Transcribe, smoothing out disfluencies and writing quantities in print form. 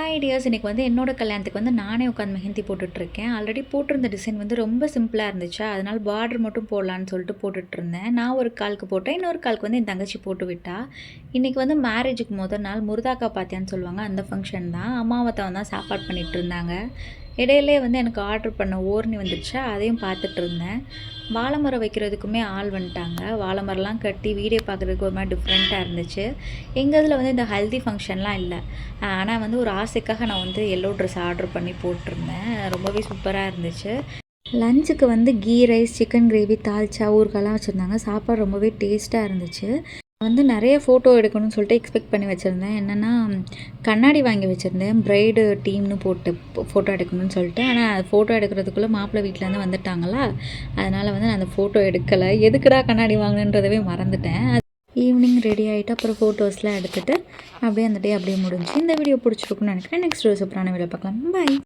Hi tears, இன்றைக்கி வந்து என்னோடய கல்யாணத்துக்கு வந்து நானே உட்காந்து மெஹந்தி போட்டுட்ருக்கேன். ஆல்ரெடி போட்டிருந்த டிசைன் வந்து ரொம்ப சிம்பிளாக இருந்துச்சா, அதனால் பார்டர் மட்டும் போடலான்னு சொல்லிட்டு போட்டுட்ருந்தேன். நான் ஒரு காலுக்கு போட்டேன், இன்னொரு காலுக்கு வந்து என் தங்கச்சி போட்டு விட்டா. இன்றைக்கி வந்து மேரேஜுக்கு முதல் நாள் முருதாக்கா பாத்தியான்னு சொல்லுவாங்க, அந்த ஃபங்க்ஷன் தான். அம்மாவத்தை தான் சாப்பாடு பண்ணிகிட்டு இருந்தாங்க. இடையிலே வந்து எனக்கு ஆர்டர் பண்ண ஓர்னி வந்துடுச்சா, அதையும் பார்த்துட்டு இருந்தேன். வாழை மரம் வைக்கிறதுக்குமே ஆள் வந்துட்டாங்க. வாழை மரம்லாம் கட்டி வீடியோ பார்க்குறதுக்கு ஒரு மாதிரி டிஃப்ரெண்ட்டாக இருந்துச்சு. எங்கள் இதில் வந்து இந்த ஹல்தி ஃபங்க்ஷன்லாம் இல்லை. ஆனால் வந்து ஒரு ஆசைக்காக நான் வந்து எல்லோ ட்ரெஸ் ஆர்டர் பண்ணி போட்டிருந்தேன். ரொம்பவே சூப்பராக இருந்துச்சு. லஞ்சுக்கு வந்து ghee rice, chicken gravy, dalcha, ஊறுகாலாம் வச்சுருந்தாங்க. சாப்பாடு ரொம்பவே டேஸ்ட்டாக இருந்துச்சு. வந்து நிறைய ஃபோட்டோ எடுக்கணும்னு சொல்லிட்டு எக்ஸ்பெக்ட் பண்ணி வச்சுருந்தேன். என்னென்னா கண்ணாடி வாங்கி வச்சுருந்தேன், ப்ரைடு டீம்னு போட்டு ஃபோட்டோ எடுக்கணும்னு சொல்லிட்டு. ஆனால் ஃபோட்டோ எடுக்கிறதுக்குள்ளே மாப்பிள்ளை வீட்டிலேருந்து வந்துட்டாங்களா, அதனால் வந்து நான் அந்த ஃபோட்டோ எடுக்கலை. எதுக்குடா கண்ணாடி வாங்கினன்றதவே மறந்துட்டேன். ஈவினிங் ரெடி ஆகிட்டு அப்புறம் ஃபோட்டோஸ்லாம் எடுத்துகிட்டு அப்படியே அந்த டே அப்படியே முடிஞ்சு. இந்த வீடியோ பிடிச்சிருக்குன்னு நினைக்கிறேன். நெக்ஸ்ட் ஒரு சூப்பரான வீடியோ பார்க்கலாம். பாய்.